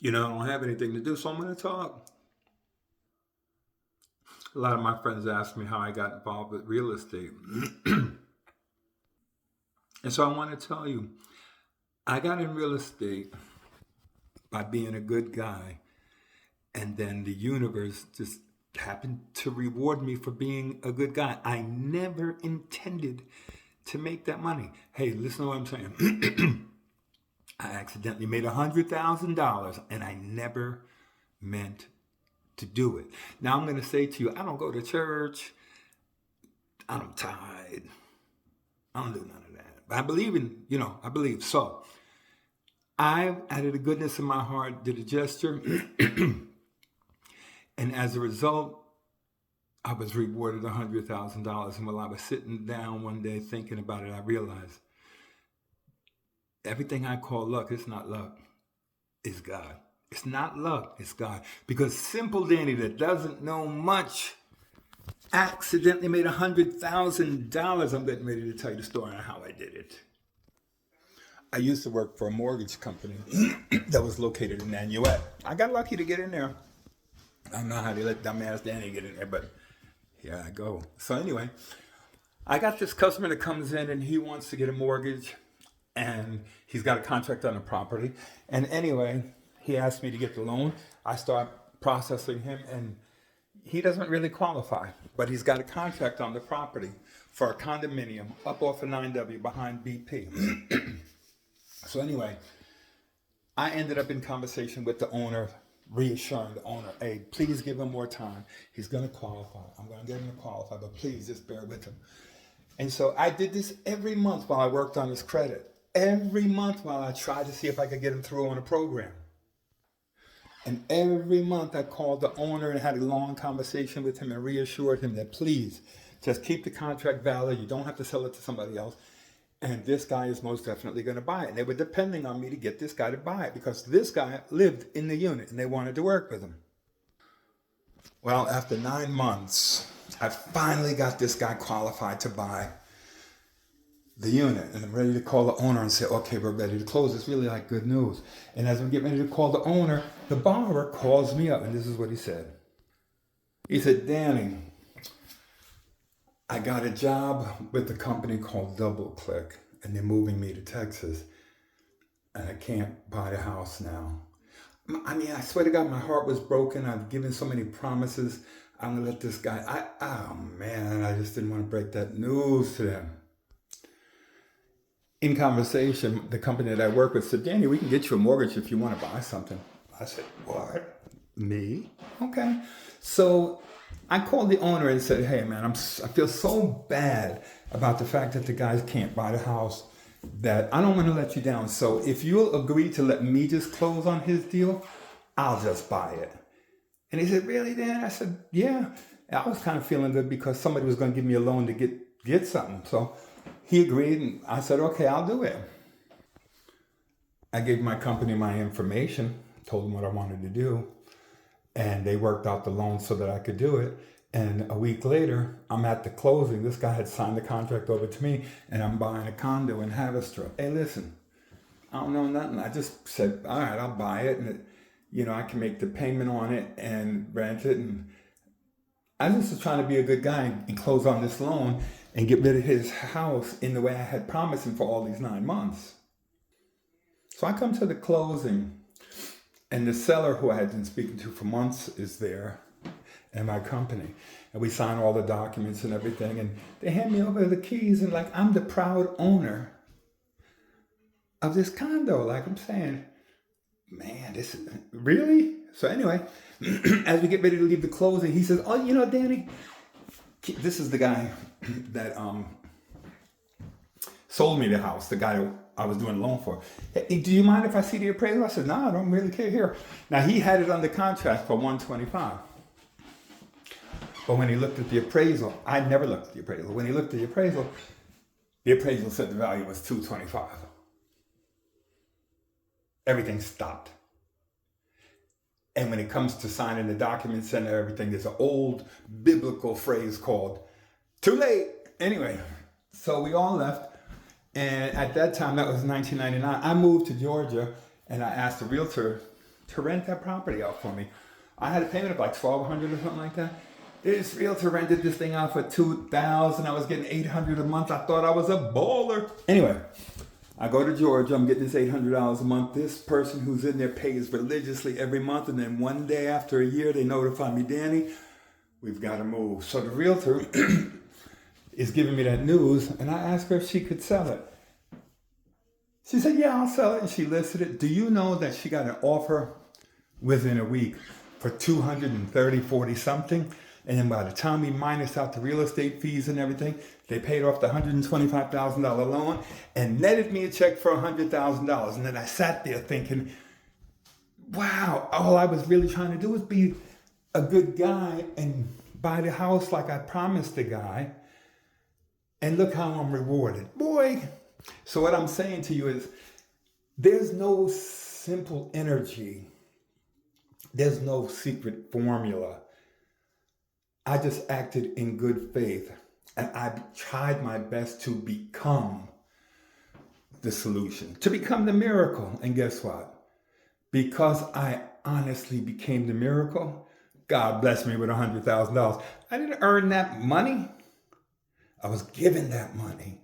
I don't have anything to do, so I'm going to talk. A lot of my friends ask me how I got involved with real estate. And so I want to tell you, I got in real estate by being a good guy. And then the universe just happened to reward me for being a good guy. I never intended to make that money. Hey, listen to what I'm saying. I accidentally made $100,000 and I never meant to do it. Now I'm going to say to you, I don't go to church. I don't tithe. I don't do none of that. But I believe I believe. So I, out of the goodness of my heart, did a gesture. And as a result, I was rewarded $100,000. And while I was sitting down one day thinking about it, I realized everything I call luck, it's not luck, it's God. It's not luck, it's God. Because simple Danny that doesn't know much accidentally made $100,000. I'm getting ready to tell you the story on how I did it. I used to work for a mortgage company that was located in Nanuet. I got lucky to get in there. I don't know how they let dumbass Danny get in there, but here I go. So anyway, I got this customer that comes in and he wants to get a mortgage and he's got a contract on the property. And anyway, he asked me to get the loan. I start processing him and he doesn't really qualify, but he's got a contract on the property for a condominium up off of 9W behind BP. So anyway, I ended up in conversation with the owner, reassuring the owner, hey, please give him more time. He's going to qualify. I'm going to get him to qualify, but please just bear with him. And so I did this every month while I worked on his credit. Every month while I tried to see if I could get him through on a program. And every month I called the owner and had a long conversation with him and reassured him that please, just keep the contract valid. You don't have to sell it to somebody else. And this guy is most definitely going to buy it. And they were depending on me to get this guy to buy it because this guy lived in the unit and they wanted to work with him. Well, after 9 months, I finally got this guy qualified to buy the unit. And I'm ready to call the owner and say, okay, we're ready to close. It's really like good news. And as I'm getting ready to call the owner, the borrower calls me up. And this is what he said. He said, Danny, I got a job with a company called DoubleClick, and they're moving me to Texas, and I can't buy the house now. I mean, I swear to God, my heart was broken. I've given so many promises. I'm gonna let this guy, I just didn't want to break that news to them. In conversation, the company that I work with said, Danny, we can get you a mortgage if you want to buy something. I said, what? Me? Okay. So I called the owner and said, hey man, I feel so bad about the fact that the guys can't buy the house that I don't want to let you down. So if you'll agree to let me just close on his deal, I'll just buy it. And he said, really, Dan? I said, yeah. And I was kind of feeling good because somebody was going to give me a loan to get something. So he agreed and I said, okay, I'll do it. I gave my company my information, told them what I wanted to do. And they worked out the loan so that I could do it. And a week later, I'm at the closing. This guy had signed the contract over to me, and I'm buying a condo in Haverstraw. Hey, listen, I don't know nothing. I just said, all right, I'll buy it. And, I can make the payment on it and rent it. And I just was trying to be a good guy and close on this loan and get rid of his house in the way I had promised him for all these 9 months. So I come to the closing. And the seller who I had been speaking to for months is there in my company. And we sign all the documents and everything. And they hand me over the keys and like I'm the proud owner of this condo. Like I'm saying, man, this is really? So anyway, as we get ready to leave the closing, he says, oh, Danny, this is the guy that sold me the house, the guy I was doing a loan for. Hey, do you mind if I see the appraisal? I said, no, I don't really care here. Now, he had it under contract for $125. But when he looked at the appraisal, I never looked at the appraisal. When he looked at the appraisal said the value was $225. Everything stopped. And when it comes to signing the documents and everything, there's an old biblical phrase called, too late. Anyway, so we all left. And at that time, that was 1999, I moved to Georgia and I asked the realtor to rent that property out for me. I had a payment of like $1,200 or something like that. This realtor rented this thing out for $2,000. I was getting $800 a month. I thought I was a baller. Anyway, I go to Georgia. I'm getting this $800 a month. This person who's in there pays religiously every month. And then one day after a year, they notify me, Danny, we've got to move. So the realtor is giving me that news. And I asked her if she could sell it. She said, yeah, I'll sell it. And she listed it. Do you know that she got an offer within a week for $230,40 something? And then by the time we minus out the real estate fees and everything, they paid off the $125,000 loan and netted me a check for $100,000. And then I sat there thinking, wow, all I was really trying to do was be a good guy and buy the house like I promised the guy. And look how I'm rewarded. Boy. So what I'm saying to you is there's no simple energy. There's no secret formula. I just acted in good faith and I tried my best to become the solution, to become the miracle. And guess what? Because I honestly became the miracle, God blessed me with $100,000. I didn't earn that money. I was given that money.